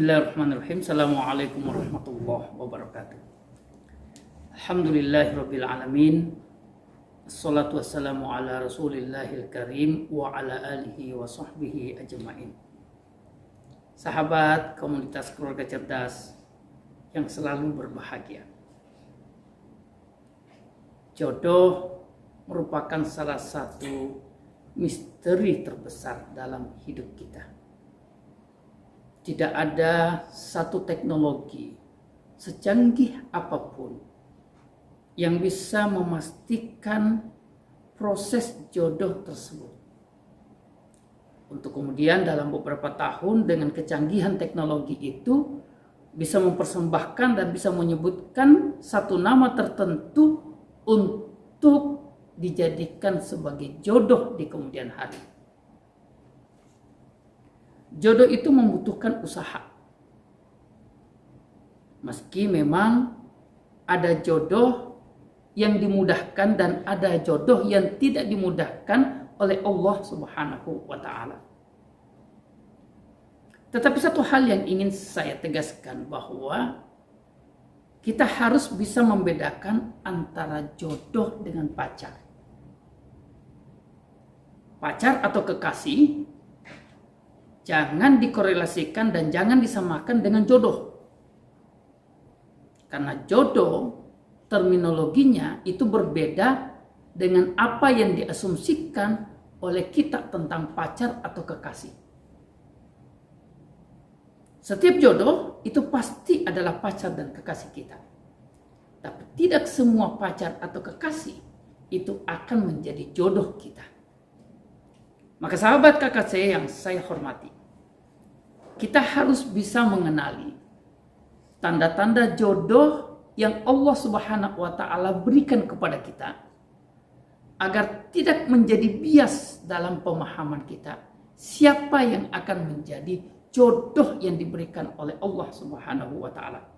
Bismillahirrahmanirrahim. Assalamualaikum warahmatullahi wabarakatuh. Alhamdulillahirabbil alamin. Assalatu wassalamu ala Rasulillahil karim wa ala alihi wa sahbihi ajmain. Sahabat komunitas keluarga cerdas yang selalu berbahagia. Jodoh merupakan salah satu misteri terbesar dalam hidup kita. Tidak ada satu teknologi secanggih apapun yang bisa memastikan proses jodoh tersebut. Untuk kemudian dalam beberapa tahun dengan kecanggihan teknologi itu bisa mempersembahkan dan bisa menyebutkan satu nama tertentu untuk dijadikan sebagai jodoh di kemudian hari. Jodoh itu membutuhkan usaha. Meski memang ada jodoh yang dimudahkan dan ada jodoh yang tidak dimudahkan oleh Allah Subhanahu wa ta'ala. Tetapi satu hal yang ingin saya tegaskan bahwa kita harus bisa membedakan antara jodoh dengan pacar. Pacar atau kekasih jangan dikorelasikan dan jangan disamakan dengan jodoh. Karena jodoh terminologinya itu berbeda dengan apa yang diasumsikan oleh kita tentang pacar atau kekasih. Setiap jodoh itu pasti adalah pacar dan kekasih kita. Tapi tidak semua pacar atau kekasih itu akan menjadi jodoh kita. Maka sahabat KKC yang saya hormati, kita harus bisa mengenali tanda-tanda jodoh yang Allah Subhanahu wa ta'ala berikan kepada kita agar tidak menjadi bias dalam pemahaman kita siapa yang akan menjadi jodoh yang diberikan oleh Allah Subhanahu wa ta'ala.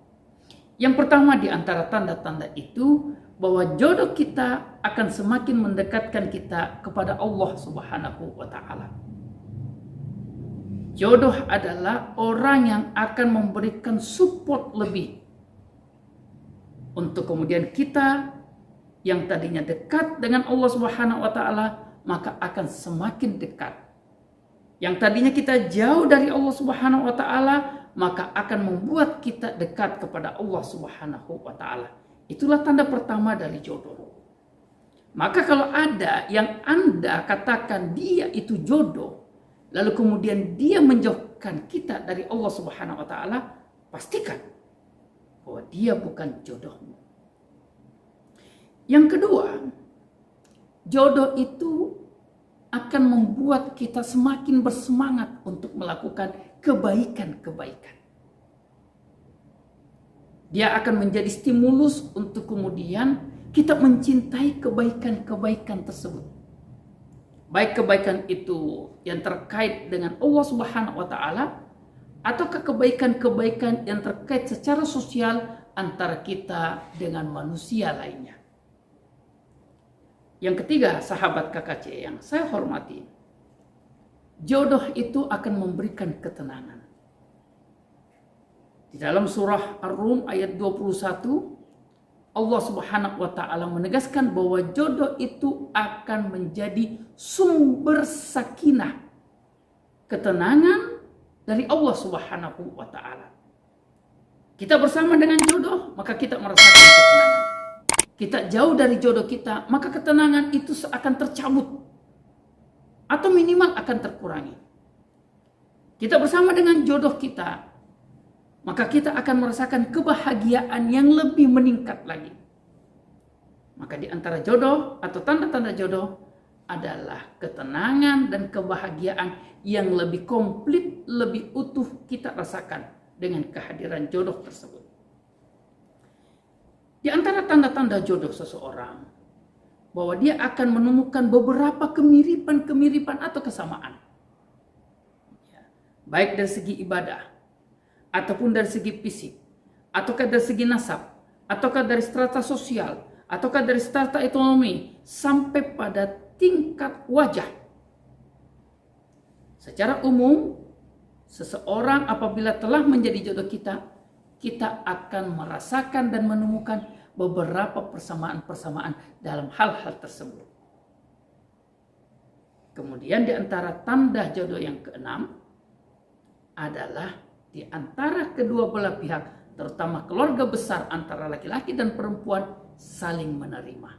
Yang pertama di antara tanda-tanda itu bahwa jodoh kita akan semakin mendekatkan kita kepada Allah Subhanahu wa ta'ala. Jodoh adalah orang yang akan memberikan support lebih untuk kemudian kita yang tadinya dekat dengan Allah Subhanahu wa ta'ala maka akan semakin dekat. Yang tadinya kita jauh dari Allah Subhanahu wa ta'ala maka akan membuat kita dekat kepada Allah Subhanahu wa ta'ala. Itulah tanda pertama dari jodoh. Maka kalau ada yang Anda katakan dia itu jodoh, lalu kemudian dia menjauhkan kita dari Allah Subhanahu wa ta'ala, pastikan bahwa dia bukan jodohmu. Yang kedua, jodoh itu akan membuat kita semakin bersemangat untuk melakukan kebaikan-kebaikan. Dia akan menjadi stimulus untuk kemudian kita mencintai kebaikan-kebaikan tersebut. Baik kebaikan itu yang terkait dengan Allah Subhanahu wa ta'ala ataukah kebaikan-kebaikan yang terkait secara sosial antara kita dengan manusia lainnya. Yang ketiga, sahabat KKC yang saya hormati, jodoh itu akan memberikan ketenangan. Di dalam surah Ar-Rum ayat 21, Allah Subhanahu wa ta'ala menegaskan bahwa jodoh itu akan menjadi sumber sakinah, ketenangan dari Allah Subhanahu wa ta'ala. Kita bersama dengan jodoh, maka kita merasakan ketenangan. Kita jauh dari jodoh kita, maka ketenangan itu akan tercabut atau minimal akan terkurangi. Kita bersama dengan jodoh kita, maka kita akan merasakan kebahagiaan yang lebih meningkat lagi. Maka di antara jodoh atau tanda-tanda jodoh adalah ketenangan dan kebahagiaan yang lebih komplit, lebih utuh kita rasakan dengan kehadiran jodoh tersebut. Di antara tanda-tanda jodoh seseorang, bahwa dia akan menemukan beberapa kemiripan-kemiripan atau kesamaan. Baik dari segi ibadah, ataupun dari segi fisik, ataukah dari segi nasab, ataukah dari strata sosial, ataukah dari strata ekonomi, sampai pada tingkat wajah. Secara umum, seseorang apabila telah menjadi jodoh kita, kita akan merasakan dan menemukan beberapa persamaan-persamaan dalam hal-hal tersebut. Kemudian di antara tanda jodoh yang keenam adalah di antara kedua belah pihak, terutama keluarga besar antara laki-laki dan perempuan, saling menerima.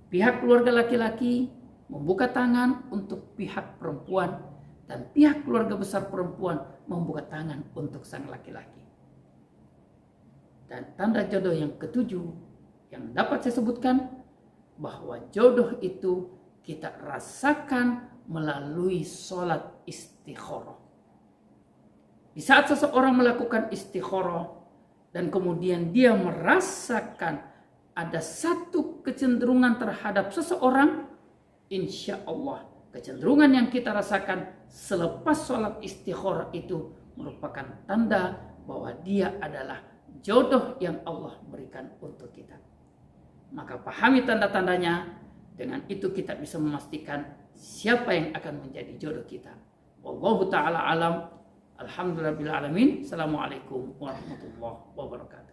Pihak keluarga laki-laki membuka tangan untuk pihak perempuan dan pihak keluarga besar perempuan membuka tangan untuk sang laki-laki. Dan tanda jodoh yang ketujuh yang dapat saya sebutkan, bahwa jodoh itu kita rasakan melalui sholat istikharah. Di saat seseorang melakukan istikharah dan kemudian dia merasakan ada satu kecenderungan terhadap seseorang, insya Allah kecenderungan yang kita rasakan selepas sholat istikharah itu merupakan tanda bahwa dia adalah jodoh yang Allah berikan untuk kita. Maka pahami tanda-tandanya, dengan itu kita bisa memastikan siapa yang akan menjadi jodoh kita. Wallahu ta'ala alam. Alhamdulillahirabbil alamin. Assalamualaikum warahmatullahi wabarakatuh.